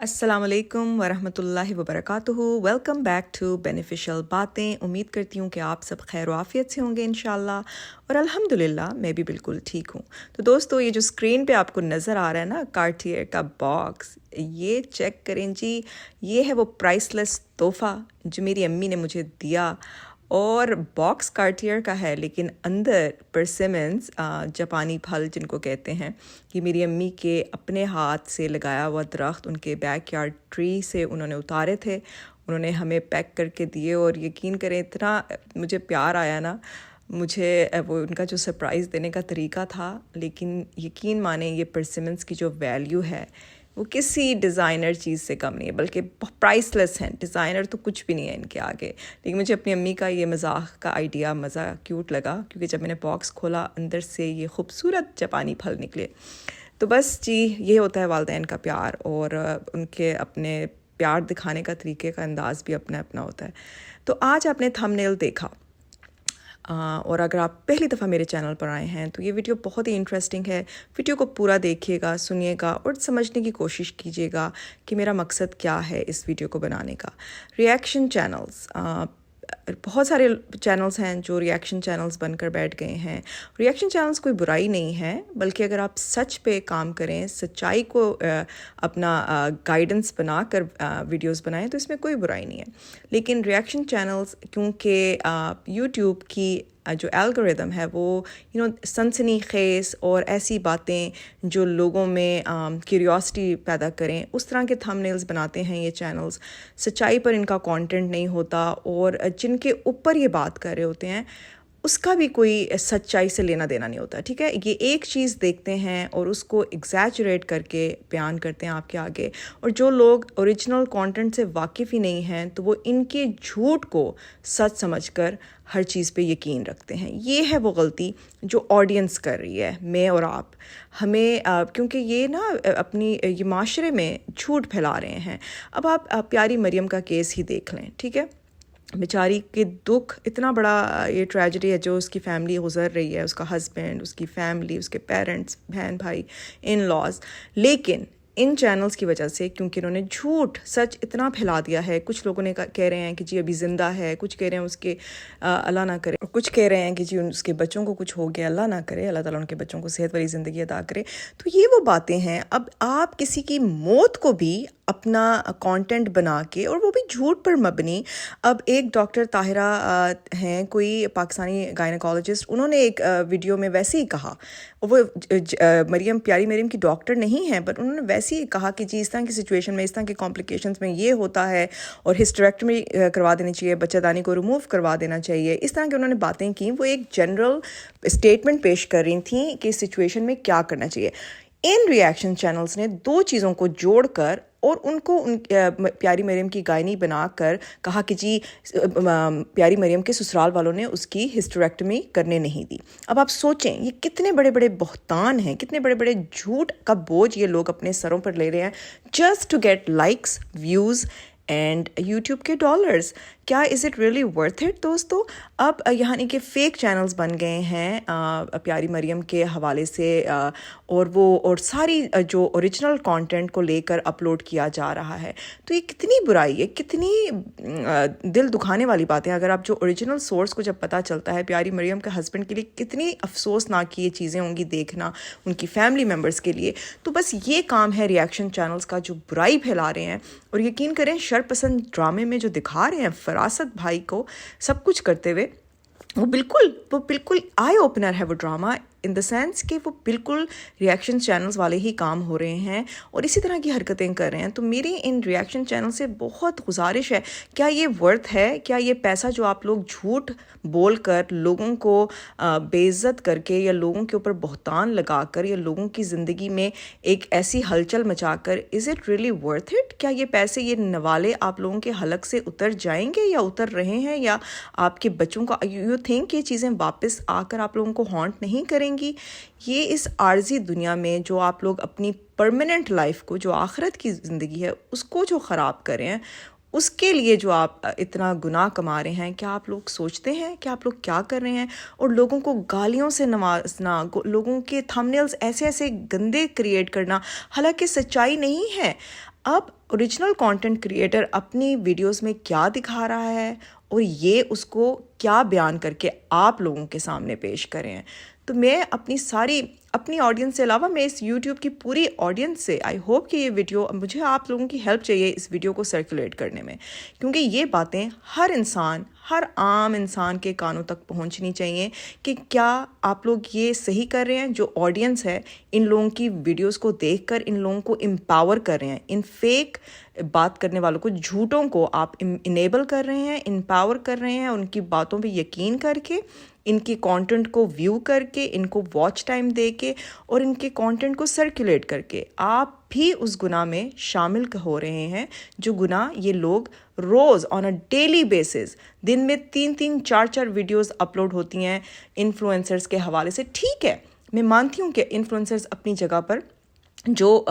अस्सलाम वालेकुम वरहमतुल्लाहि वबरकातुहू। वेलकम बैक टू बेनिफिशियल बातें। उम्मीद करती हूँ कि आप सब खैर आफियत से होंगे इंशाल्लाह, और अल्हम्दुलिल्लाह मैं भी बिल्कुल ठीक हूँ। तो दोस्तों, ये जो स्क्रीन पे आपको नज़र आ रहा है ना कार्टियर का बॉक्स, ये चेक करें जी। ये है वो प्राइसलेस तोहफ़ा जो मेरी अम्मी ने मुझे दिया, और बॉक्स कार्टियर का है लेकिन अंदर परसिमन्स जापानी फल जिनको कहते हैं, ये मेरी अम्मी के अपने हाथ से लगाया हुआ दरख्त उनके बैकयार्ड ट्री से उन्होंने उतारे थे, उन्होंने हमें पैक करके दिए। और यकीन करें इतना मुझे प्यार आया ना, मुझे वो उनका जो सरप्राइज़ देने का तरीका था। लेकिन यकीन माने ये परसिमन्स की जो वैल्यू है वो किसी डिज़ाइनर चीज़ से कम नहीं है, बल्कि प्राइसलेस हैं। डिज़ाइनर तो कुछ भी नहीं है इनके आगे। लेकिन मुझे अपनी अम्मी का ये मज़ाक का आइडिया क्यूट लगा, क्योंकि जब मैंने बॉक्स खोला अंदर से ये खूबसूरत जापानी फल निकले। तो बस जी, ये होता है वालिदैन का प्यार, और उनके अपने प्यार दिखाने का तरीके का अंदाज़ भी अपना अपना होता है। तो आज आपने थंबनेल देखा, और अगर आप पहली दफ़ा मेरे चैनल पर आए हैं तो ये वीडियो बहुत ही इंटरेस्टिंग है। वीडियो को पूरा देखिएगा, सुनिएगा और समझने की कोशिश कीजिएगा कि मेरा मकसद क्या है इस वीडियो को बनाने का। रिएक्शन चैनल्स, बहुत सारे चैनल्स हैं जो रिएक्शन चैनल्स बनकर बैठ गए हैं। रिएक्शन चैनल्स कोई बुराई नहीं है, बल्कि अगर आप सच पे काम करें, सच्चाई को अपना गाइडेंस बनाकर वीडियोस बनाएं तो इसमें कोई बुराई नहीं है। लेकिन रिएक्शन चैनल्स, क्योंकि यूट्यूब की जो एल्गोरिदम है वो सनसनीखेज़ और ऐसी बातें जो लोगों में क्यूरियोसिटी पैदा करें, उस तरह के थंबनेल्स बनाते हैं ये चैनल्स। सच्चाई पर इनका कंटेंट नहीं होता, और जिनके ऊपर ये बात कर रहे होते हैं उसका भी कोई सच्चाई से लेना देना नहीं होता। ठीक है, ये एक चीज़ देखते हैं और उसको एग्जैजरेट करके बयान करते हैं आपके आगे। और जो लोग ओरिजिनल कंटेंट से वाकिफ़ ही नहीं हैं तो वो इनके झूठ को सच समझकर हर चीज़ पे यकीन रखते हैं। ये है वो गलती जो ऑडियंस कर रही है, मैं और आप। हमें क्योंकि ये ना अपनी ये माशरे में झूठ फैला रहे हैं। अब आप प्यारी मरियम का केस ही देख लें। ठीक है, बेचारी के दुख इतना बड़ा, ये ट्रेजेडी है जो उसकी फैमिली गुजर रही है, उसका हस्बैंड, उसकी फैमिली, उसके पेरेंट्स, बहन भाई, इन लॉज। लेकिन इन चैनल्स की वजह से, क्योंकि इन्होंने झूठ सच इतना फैला दिया है, कुछ लोगों ने कह रहे हैं कि जी अभी ज़िंदा है, कुछ कह रहे हैं उसके अल्लाह ना करे, और कुछ कह रहे हैं कि जी उसके बच्चों को कुछ हो गया, अल्लाह ना करे, अल्लाह ताला उनके बच्चों को सेहत वाली ज़िंदगी अता करे। तो ये वो बातें हैं। अब आप किसी की मौत को भी अपना कंटेंट बना के, और वो भी झूठ पर मबनी। अब एक डॉक्टर ताहिरा हैं, कोई पाकिस्तानी गायनेकोलॉजिस्ट, उन्होंने एक वीडियो में वैसे ही कहा, वो प्यारी मरियम की डॉक्टर नहीं है, बट उन्होंने वैसे ही कहा कि जी इस तरह की सिचुएशन में, इस तरह के कॉम्प्लिकेशंस में ये होता है, और हिस्टेरेक्टमी करवा देनी चाहिए, बच्चादानी को रिमूव करवा देना चाहिए। इस तरह की उन्होंने बातें की। वो एक जनरल स्टेटमेंट पेश कर रही थी कि इस सिचुएशन में क्या करना चाहिए। इन रिएक्शन चैनल्स ने दो चीज़ों को जोड़कर और उनको प्यारी मरियम की गायनी बनाकर कहा कि जी प्यारी मरियम के ससुराल वालों ने उसकी हिस्टेरेक्टमी करने नहीं दी। अब आप सोचें, ये कितने बड़े बड़े बहतान हैं, कितने बड़े बड़े झूठ का बोझ ये लोग अपने सरों पर ले रहे हैं, just to get likes, views and YouTube के डॉलर्स। क्या is it really worth it दोस्तों? अब यानी कि फ़ेक चैनल्स बन गए हैं प्यारी मरियम के हवाले से, और सारी जो ओरिजिनल कंटेंट को लेकर अपलोड किया जा रहा है। तो ये कितनी बुराई है, कितनी दिल दुखाने वाली बात है। अगर आप जो ओरिजिनल सोर्स को जब पता चलता है, प्यारी मरियम के हस्बैंड के लिए कितनी अफसोसनाक ये चीज़ें होंगी देखना, उनकी फैमिली मेम्बर्स के लिए। तो बस ये काम है रिएक्शन चैनल्स का, जो बुराई फैला रहे हैं। और यकीन करें, शरपसंद ड्रामे में जो दिखा रहे हैं फरासत भाई को सब कुछ करते हुए, वो बिल्कुल आई ओपनर है वो ड्रामा, इन द सेंस कि वो बिल्कुल रिएक्शन चैनल्स वाले ही काम हो रहे हैं और इसी तरह की हरकतें कर रहे हैं। तो मेरी इन रिएक्शन चैनल से बहुत गुजारिश है, क्या ये वर्थ है? क्या ये पैसा जो आप लोग झूठ बोल कर लोगों को बेइज्जत करके, या लोगों के ऊपर बहतान लगाकर, या लोगों की ज़िंदगी में एक ऐसी हलचल मचाकर, is it really worth it? क्या ये पैसे, ये नवाले आप लोगों के हलक से उतर जाएंगे, या उतर रहे हैं, या आपके बच्चों का यू थिंक ये चीज़ें वापस आकर आप लोगों को हॉन्ट नहीं करेंगी? ये इस आर्जी दुनिया में जो आप लोग अपनी परमानेंट लाइफ को, जो आखिरत की ज़िंदगी है, उसको जो ख़राब कर रहे हैं, उसके लिए जो आप इतना गुनाह कमा रहे हैं, क्या आप लोग सोचते हैं कि आप लोग क्या कर रहे हैं? और लोगों को गालियों से नवाजना, लोगों के थंबनेल्स ऐसे ऐसे गंदे क्रिएट करना, हालांकि सच्चाई नहीं है। اب اوریجنل کانٹینٹ کریٹر اپنی ویڈیوز میں کیا دکھا رہا ہے اور یہ اس کو کیا بیان کر کے آپ لوگوں کے سامنے پیش کرے ہیں. تو میں اپنی آڈینس سے علاوہ میں اس یوٹیوب کی پوری آڈینس سے آئی ہوپ کہ یہ ویڈیو، مجھے آپ لوگوں کی ہیلپ چاہیے اس ویڈیو کو سرکولیٹ کرنے میں، کیونکہ یہ باتیں ہر عام انسان کے کانوں تک پہنچنی چاہیے کہ کیا آپ لوگ یہ صحیح کر رہے ہیں. جو آڈینس ہے ان لوگوں کی ویڈیوز کو دیکھ کر ان لوگوں کو امپاور کر رہے ہیں، ان فیک بات کرنے والوں کو، جھوٹوں کو آپ انیبل کر رہے ہیں، امپاور کر رہے ہیں، ان کی باتوں پہ یقین کر کے، ان کی کانٹینٹ کو ویو کر کے، ان کو واچ ٹائم دے کے اور ان کے کانٹینٹ کو سرکولیٹ کر کے آپ بھی اس گناہ میں شامل ہو رہے ہیں جو گناہ یہ لوگ روز آن اے ڈیلی بیسس، دن میں 3-4 ویڈیوز اپلوڈ ہوتی ہیں انفلوئنسرز کے حوالے سے. ٹھیک ہے، میں مانتی ہوں کہ انفلوئنسرز اپنی جگہ پر جو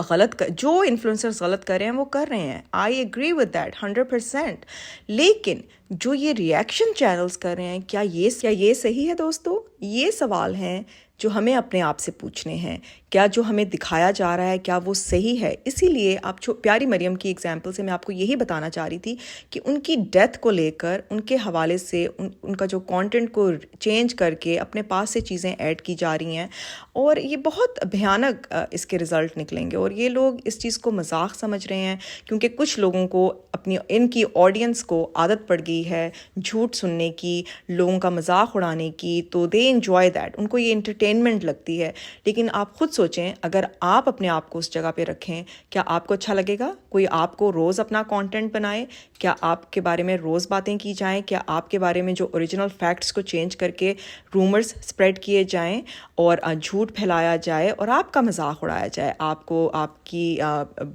انفلوئنسرز غلط کر رہے ہیں وہ کر رہے ہیں، آئی ایگری ود دیٹ 100%. لیکن جو یہ ریئیکشن چینلز کر رہے ہیں، کیا یہ صحیح ہے دوستو؟ یہ سوال ہیں جو ہمیں اپنے آپ سے پوچھنے ہیں. کیا جو ہمیں دکھایا جا رہا ہے کیا وہ صحیح ہے؟ اسی لیے آپ پیاری مریم کی ایگزامپل سے میں آپ کو یہی بتانا چاہ رہی تھی کہ ان کی ڈیتھ کو لے کر ان کے حوالے سے ان کا جو کانٹینٹ کو چینج کر کے اپنے پاس سے چیزیں ایڈ کی جا رہی ہیں، اور یہ بہت بھیانک اس کے رزلٹ نکلیں گے. اور یہ لوگ اس چیز کو مذاق سمجھ رہے ہیں کیونکہ کچھ لوگوں کو ان کی آڈینس کو عادت پڑ گئی ہے جھوٹ سننے کی، لوگوں کا مذاق اڑانے کی، تو دے انجوائے دیٹ، ان کو یہ انٹرٹینمنٹ لگتی ہے. لیکن آپ خود سوچیں، اگر آپ اپنے آپ کو اس جگہ پہ رکھیں، کیا آپ کو اچھا لگے گا کوئی آپ کو روز اپنا کانٹینٹ بنائے؟ کیا آپ کے بارے میں روز باتیں کی جائیں؟ کیا آپ کے بارے میں جو اوریجنل فیکٹس کو چینج کر کے رومرز اسپریڈ کیے جائیں اور جھوٹ پھیلایا جائے اور آپ کا مذاق اڑایا جائے؟ آپ کو، آپ کی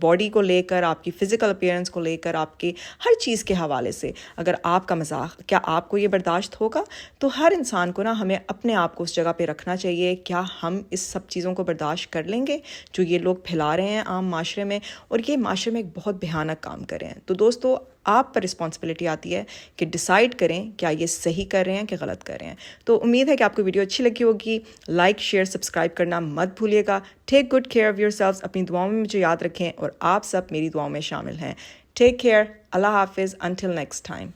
باڈی کو لے کر، آپ کی فزیکل اپیئرنس کو لے کر، آپ کے ہر چیز کے حوالے سے اگر آپ کا مذاق، کیا آپ کو یہ برداشت ہوگا؟ تو ہر انسان کو ہمیں اپنے آپ کو اس جگہ پہ رکھنا چاہیے. کیا ہم اس سب چیزوں کو برداشت کر لیں گے جو یہ لوگ پھیلا رہے ہیں عام معاشرے میں، اور یہ معاشرے میں ایک بہت بھیانک کام کر رہے ہیں؟ تو دوستو، آپ پر رسپانسبلٹی آتی ہے کہ ڈیسائیڈ کریں کیا یہ صحیح کر رہے ہیں کہ غلط کر رہے ہیں. تو امید ہے کہ آپ کو ویڈیو اچھی لگی ہوگی. لائک، شیئر، سبسکرائب کرنا مت بھولیے گا. Take good care of yourselves. اپنی دعاؤں میں مجھے یاد رکھیں اور آپ سب میری دعاؤں میں شامل ہیں. ٹیک کیئر. اللہ حافظ. Until next time.